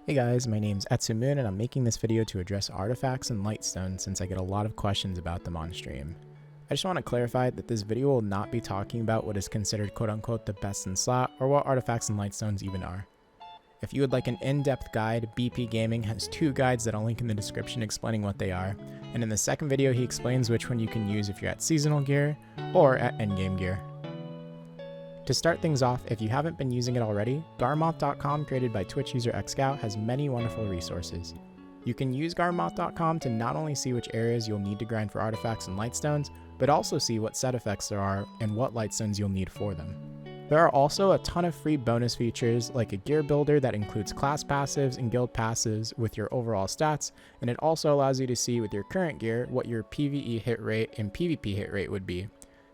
Hey guys, my name's Etsu and I'm making this video to address artifacts and lightstones since I get a lot of questions about them on stream. I just want to clarify that this video will not be talking about what is considered quote-unquote the best in slot or what artifacts and lightstones even are. If you would like an in-depth guide, BP Gaming has two guides that I'll link in the description explaining what they are, and in the second video he explains which one you can use if you're at seasonal gear or at endgame gear. To start things off, if you haven't been using it already, Garmoth.com, created by Twitch user xScout, has many wonderful resources. You can use Garmoth.com to not only see which areas you'll need to grind for artifacts and lightstones, but also see what set effects there are and what lightstones you'll need for them. There are also a ton of free bonus features like a gear builder that includes class passives and guild passives with your overall stats, and it also allows you to see with your current gear what your PvE hit rate and PvP hit rate would be.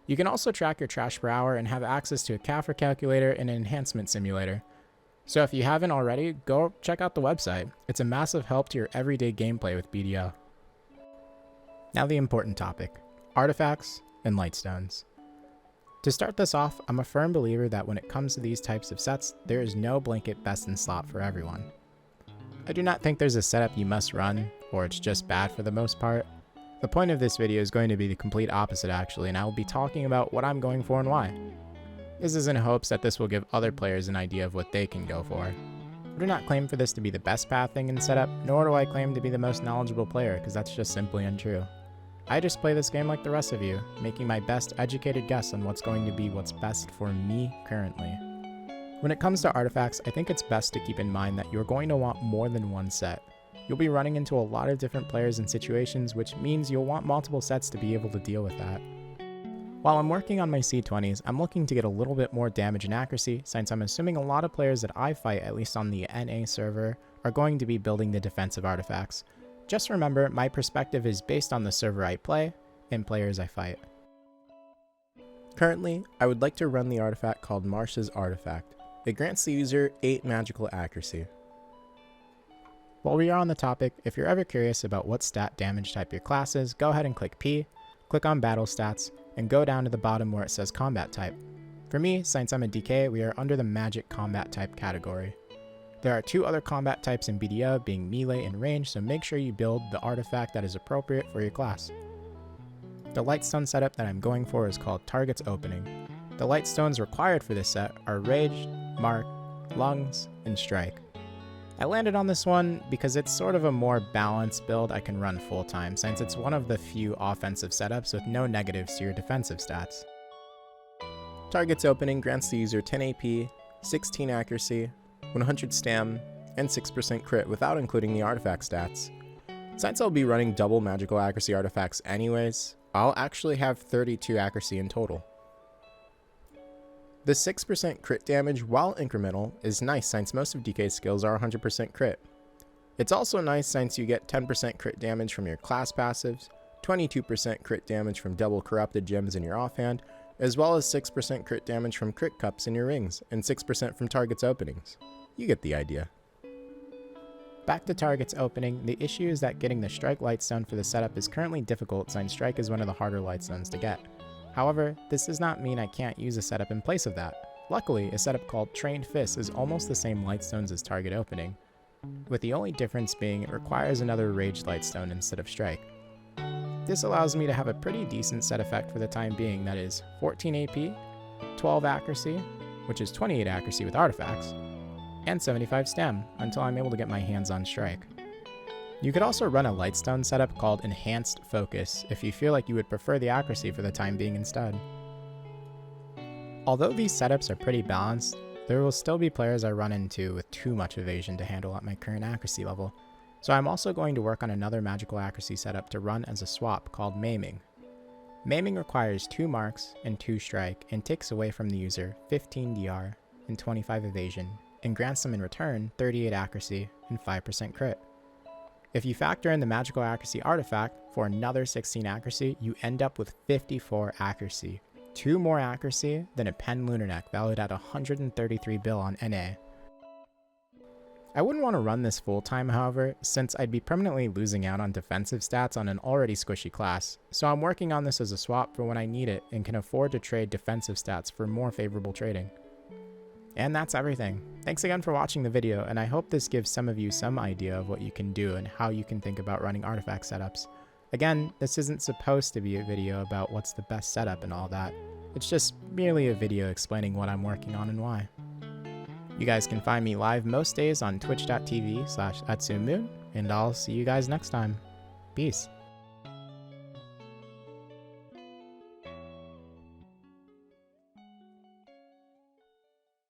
You can also track your trash per hour and have access to a CAFR calculator and an enhancement simulator. So if you haven't already, go check out the website. It's a massive help to your everyday gameplay with BDO. Now the important topic, artifacts and lightstones. To start this off, I'm a firm believer that when it comes to these types of sets, there is no blanket best in slot for everyone. I do not think there's a setup you must run, or it's just bad for the most part. The point of this video is going to be the complete opposite actually, and I will be talking about what I'm going for and why. This is in hopes that this will give other players an idea of what they can go for. I do not claim for this to be the best pathing and setup, nor do I claim to be the most knowledgeable player, because that's just simply untrue. I just play this game like the rest of you, making my best educated guess on what's going to be what's best for me currently. When it comes to artifacts, I think it's best to keep in mind that you're going to want more than one set. You'll be running into a lot of different players and situations, which means you'll want multiple sets to be able to deal with that. While I'm working on my C20s, I'm looking to get a little bit more damage and accuracy, since I'm assuming a lot of players that I fight, at least on the NA server, are going to be building the defensive artifacts. Just remember, my perspective is based on the server I play and players I fight. Currently, I would like to run the artifact called Marsh's Artifact. It grants the user 8 magical accuracy. While we are on the topic, if you're ever curious about what stat damage type your class is, go ahead and click P, click on Battle Stats, and go down to the bottom where it says Combat Type. For me, since I'm a DK, we are under the Magic Combat Type category. There are two other combat types in BDO, being Melee and Range, so make sure you build the artifact that is appropriate for your class. The lightstone setup that I'm going for is called Target's Opening. The lightstones required for this set are Rage, Mark, Lungs, and Strike. I landed on this one because it's sort of a more balanced build I can run full time, since it's one of the few offensive setups with no negatives to your defensive stats. Target's Opening grants the user 10 AP, 16 accuracy, 100 stam, and 6% crit without including the artifact stats. Since I'll be running double magical accuracy artifacts anyways, I'll actually have 32 accuracy in total. The 6% crit damage, while incremental, is nice since most of DK's skills are 100% crit. It's also nice since you get 10% crit damage from your class passives, 22% crit damage from double corrupted gems in your offhand, as well as 6% crit damage from crit cups in your rings, and 6% from Target's Openings. You get the idea. Back to Target's Opening, the issue is that getting the Strike Lightstone for the setup is currently difficult since Strike is one of the harder lightstones to get. However, this does not mean I can't use a setup in place of that. Luckily, a setup called Trained Fists is almost the same lightstones as Target Opening, with the only difference being it requires another Rage Lightstone instead of Strike. This allows me to have a pretty decent set effect for the time being, that is 14 AP, 12 accuracy, which is 28 accuracy with artifacts, and 75 stam until I'm able to get my hands on Strike. You could also run a lightstone setup called Enhanced Focus if you feel like you would prefer the accuracy for the time being instead. Although these setups are pretty balanced, there will still be players I run into with too much evasion to handle at my current accuracy level, so I'm also going to work on another magical accuracy setup to run as a swap called Maiming. Maiming requires 2 marks and 2 strike and takes away from the user 15 DR and 25 evasion, and grants them in return 38 accuracy and 5% crit. If you factor in the magical accuracy artifact for another 16 accuracy, you end up with 54 accuracy, 2 more accuracy than a Pen Lunar Neck valued at 133 bill on NA. I wouldn't want to run this full time, however, since I'd be permanently losing out on defensive stats on an already squishy class, so I'm working on this as a swap for when I need it and can afford to trade defensive stats for more favorable trading. And that's everything. Thanks again for watching the video, and I hope this gives some of you some idea of what you can do and how you can think about running artifact setups. Again, this isn't supposed to be a video about what's the best setup and all that. It's just merely a video explaining what I'm working on and why. You guys can find me live most days on twitch.tv/EtsuMoon, and I'll see you guys next time. Peace.